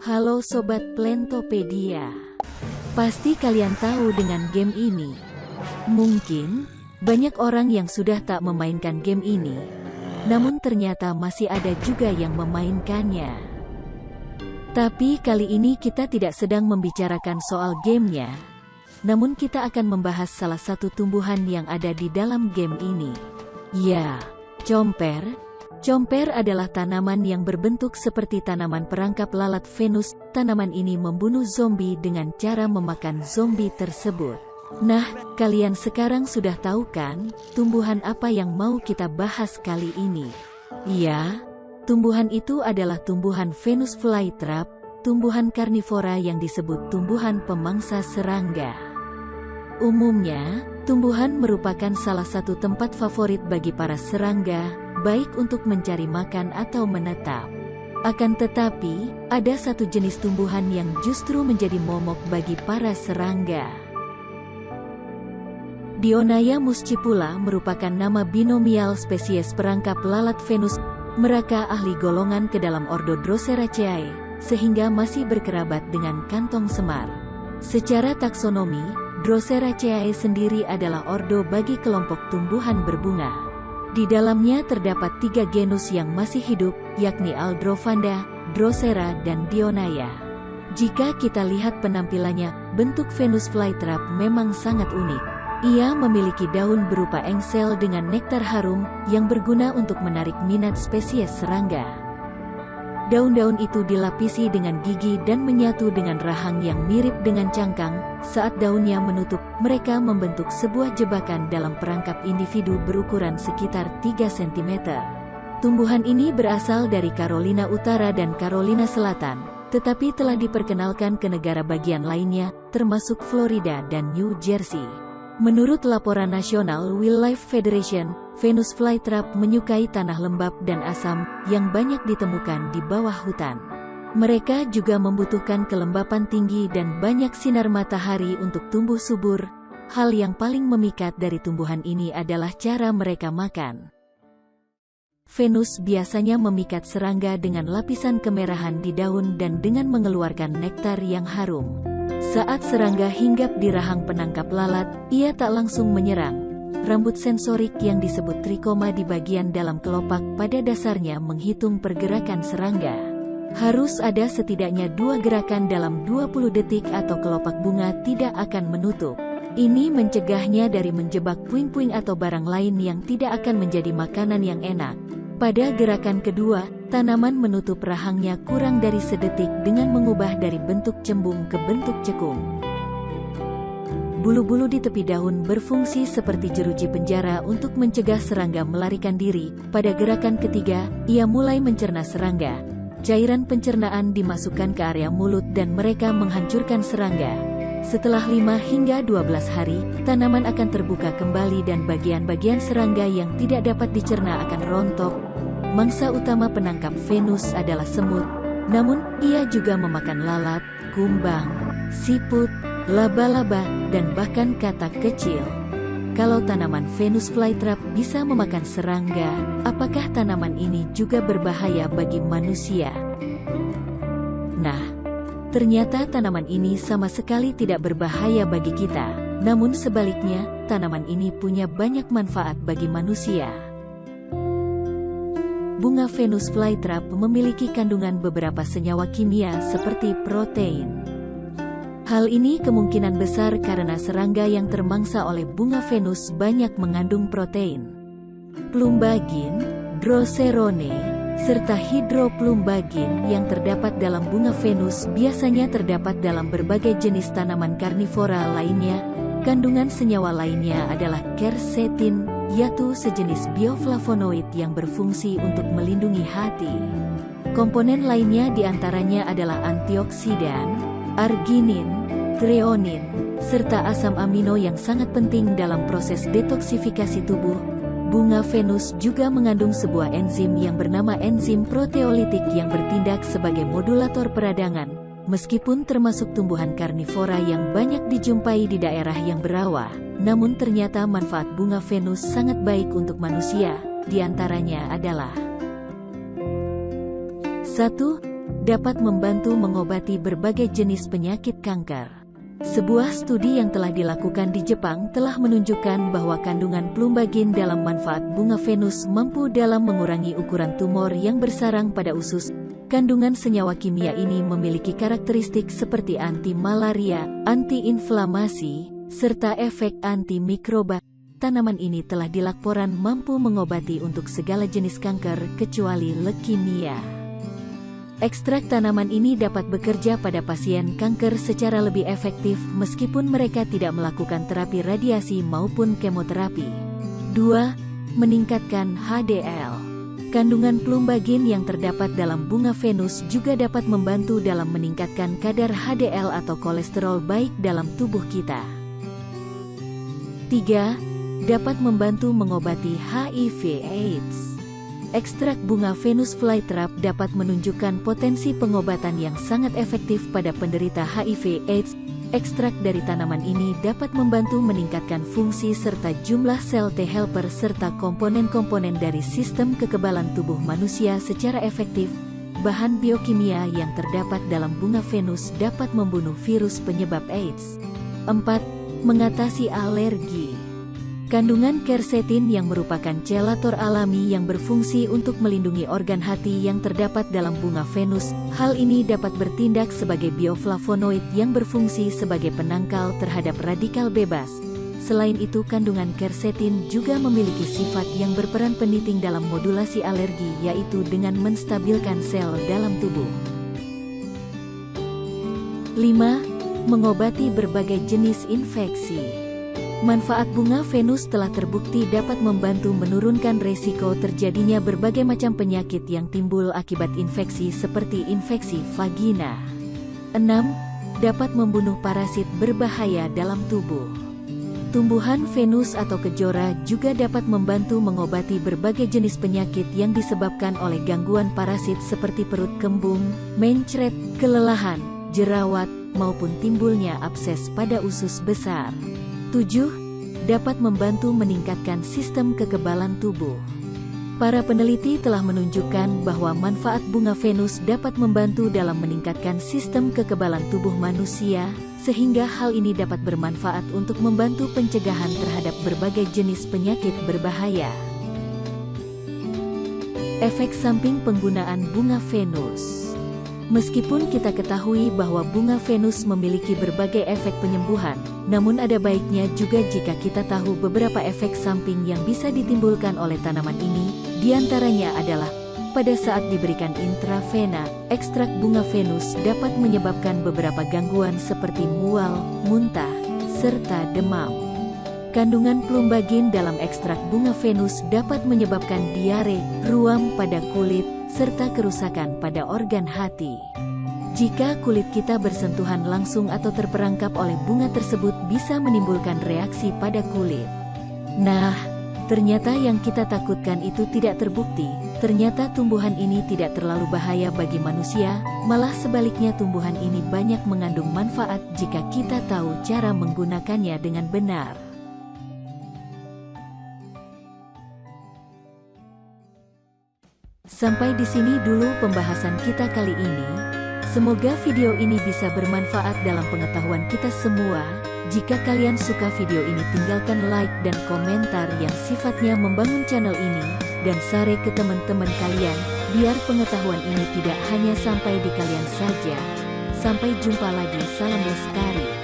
Halo Sobat Plantopedia. Pasti kalian tahu dengan game ini. Mungkin, banyak orang yang sudah tak memainkan game ini. Namun ternyata masih ada juga yang memainkannya. Tapi kali ini kita tidak sedang membicarakan soal gamenya. Namun kita akan membahas salah satu tumbuhan yang ada di dalam game ini. Ya, comper. Comper adalah tanaman yang berbentuk seperti tanaman perangkap lalat Venus. Tanaman ini membunuh zombie dengan cara memakan zombie tersebut. Nah, kalian sekarang sudah tahu kan, tumbuhan apa yang mau kita bahas kali ini? Ya, tumbuhan itu adalah tumbuhan Venus flytrap, tumbuhan karnivora yang disebut tumbuhan pemangsa serangga. Umumnya, tumbuhan merupakan salah satu tempat favorit bagi para serangga, baik untuk mencari makan atau menetap. Akan tetapi, ada satu jenis tumbuhan yang justru menjadi momok bagi para serangga. Dionaya muscipula merupakan nama binomial spesies perangkap lalat Venus. Mereka ahli golongan ke dalam ordo Droseraceae, sehingga masih berkerabat dengan kantong semar. Secara taksonomi, Droseraceae sendiri adalah ordo bagi kelompok tumbuhan berbunga. Di dalamnya terdapat 3 genus yang masih hidup, yakni Aldrovanda, Drosera, dan Dionaya. Jika kita lihat penampilannya, bentuk Venus flytrap memang sangat unik. Ia memiliki daun berupa engsel dengan nektar harum, yang berguna untuk menarik minat spesies serangga. Daun-daun itu dilapisi dengan gigi dan menyatu dengan rahang yang mirip dengan cangkang. Saat daunnya menutup, mereka membentuk sebuah jebakan dalam perangkap individu berukuran sekitar 3 cm. Tumbuhan ini berasal dari Carolina Utara dan Carolina Selatan, tetapi telah diperkenalkan ke negara bagian lainnya, termasuk Florida dan New Jersey. Menurut laporan nasional Wildlife Federation, Venus flytrap menyukai tanah lembab dan asam, yang banyak ditemukan di bawah hutan. Mereka juga membutuhkan kelembapan tinggi dan banyak sinar matahari untuk tumbuh subur. Hal yang paling memikat dari tumbuhan ini adalah cara mereka makan. Venus biasanya memikat serangga dengan lapisan kemerahan di daun dan dengan mengeluarkan nektar yang harum. Saat serangga hinggap di rahang penangkap lalat, ia tak langsung menyerang. Rambut sensorik yang disebut trikoma di bagian dalam kelopak pada dasarnya menghitung pergerakan serangga. Harus ada setidaknya 2 gerakan dalam 20 detik atau kelopak bunga tidak akan menutup. Ini mencegahnya dari menjebak puing-puing atau barang lain yang tidak akan menjadi makanan yang enak. Pada gerakan kedua, tanaman menutup rahangnya kurang dari sedetik dengan mengubah dari bentuk cembung ke bentuk cekung. Bulu-bulu di tepi daun berfungsi seperti jeruji penjara untuk mencegah serangga melarikan diri. Pada gerakan ketiga, ia mulai mencerna serangga. Cairan pencernaan dimasukkan ke area mulut dan mereka menghancurkan serangga. Setelah 5 hingga 12 hari, tanaman akan terbuka kembali dan bagian-bagian serangga yang tidak dapat dicerna akan rontok. Mangsa utama penangkap Venus adalah semut, namun ia juga memakan lalat, kumbang, siput, laba-laba, dan bahkan katak kecil. Kalau tanaman Venus flytrap bisa memakan serangga, apakah tanaman ini juga berbahaya bagi manusia? Nah, ternyata tanaman ini sama sekali tidak berbahaya bagi kita. Namun sebaliknya, tanaman ini punya banyak manfaat bagi manusia. Bunga Venus flytrap memiliki kandungan beberapa senyawa kimia seperti protein. Hal ini kemungkinan besar karena serangga yang termangsa oleh bunga Venus banyak mengandung protein. Plumbagin, droserone, serta hidroplumbagin yang terdapat dalam bunga Venus biasanya terdapat dalam berbagai jenis tanaman karnivora lainnya. Kandungan senyawa lainnya adalah quercetin, yaitu sejenis bioflavonoid yang berfungsi untuk melindungi hati. Komponen lainnya diantaranya adalah antioksidan, arginin, treonin, serta asam amino yang sangat penting dalam proses detoksifikasi tubuh. Bunga Venus juga mengandung sebuah enzim yang bernama enzim proteolitik yang bertindak sebagai modulator peradangan. Meskipun termasuk tumbuhan karnivora yang banyak dijumpai di daerah yang berawa, namun ternyata manfaat bunga Venus sangat baik untuk manusia. Di antaranya adalah 1. dapat membantu mengobati berbagai jenis penyakit kanker. Sebuah studi yang telah dilakukan di Jepang telah menunjukkan bahwa kandungan plumbagin dalam manfaat bunga Venus mampu dalam mengurangi ukuran tumor yang bersarang pada usus. Kandungan senyawa kimia ini memiliki karakteristik seperti anti-malaria, anti-inflamasi, serta efek antimikroba. Tanaman ini telah dilaporkan mampu mengobati untuk segala jenis kanker kecuali leukemia. Ekstrak tanaman ini dapat bekerja pada pasien kanker secara lebih efektif meskipun mereka tidak melakukan terapi radiasi maupun kemoterapi. 2. Meningkatkan HDL. Kandungan plumbagin yang terdapat dalam bunga Venus juga dapat membantu dalam meningkatkan kadar HDL atau kolesterol baik dalam tubuh kita. 3. Dapat membantu mengobati HIV/AIDS. Ekstrak bunga Venus flytrap dapat menunjukkan potensi pengobatan yang sangat efektif pada penderita HIV/AIDS. Ekstrak dari tanaman ini dapat membantu meningkatkan fungsi serta jumlah sel T helper serta komponen-komponen dari sistem kekebalan tubuh manusia secara efektif. Bahan biokimia yang terdapat dalam bunga Venus dapat membunuh virus penyebab AIDS. 4. Mengatasi alergi. Kandungan quercetin yang merupakan chelator alami yang berfungsi untuk melindungi organ hati yang terdapat dalam bunga Venus. Hal ini dapat bertindak sebagai bioflavonoid yang berfungsi sebagai penangkal terhadap radikal bebas. Selain itu, kandungan quercetin juga memiliki sifat yang berperan penting dalam modulasi alergi, yaitu dengan menstabilkan sel dalam tubuh. 5. Mengobati berbagai jenis infeksi. Manfaat bunga Venus telah terbukti dapat membantu menurunkan resiko terjadinya berbagai macam penyakit yang timbul akibat infeksi seperti infeksi vagina. 6. Dapat membunuh parasit berbahaya dalam tubuh. Tumbuhan Venus atau kejora juga dapat membantu mengobati berbagai jenis penyakit yang disebabkan oleh gangguan parasit seperti perut kembung, mencret, kelelahan, jerawat, maupun timbulnya abses pada usus besar. 7. Dapat membantu meningkatkan sistem kekebalan tubuh. Para peneliti telah menunjukkan bahwa manfaat bunga Venus dapat membantu dalam meningkatkan sistem kekebalan tubuh manusia, sehingga hal ini dapat bermanfaat untuk membantu pencegahan terhadap berbagai jenis penyakit berbahaya. Efek samping penggunaan bunga Venus. Meskipun kita ketahui bahwa bunga Venus memiliki berbagai efek penyembuhan, namun ada baiknya juga jika kita tahu beberapa efek samping yang bisa ditimbulkan oleh tanaman ini. Di antaranya adalah, pada saat diberikan intravena, ekstrak bunga Venus dapat menyebabkan beberapa gangguan seperti mual, muntah, serta demam. Kandungan plumbagin dalam ekstrak bunga Venus dapat menyebabkan diare, ruam pada kulit, serta kerusakan pada organ hati. Jika kulit kita bersentuhan langsung atau terperangkap oleh bunga tersebut bisa menimbulkan reaksi pada kulit. Nah, ternyata yang kita takutkan itu tidak terbukti. Ternyata tumbuhan ini tidak terlalu bahaya bagi manusia, malah sebaliknya tumbuhan ini banyak mengandung manfaat jika kita tahu cara menggunakannya dengan benar. Sampai di sini dulu pembahasan kita kali ini. Semoga video ini bisa bermanfaat dalam pengetahuan kita semua. Jika kalian suka video ini, tinggalkan like dan komentar yang sifatnya membangun channel ini, dan share ke teman-teman kalian, biar pengetahuan ini tidak hanya sampai di kalian saja. Sampai jumpa lagi, salam lestari.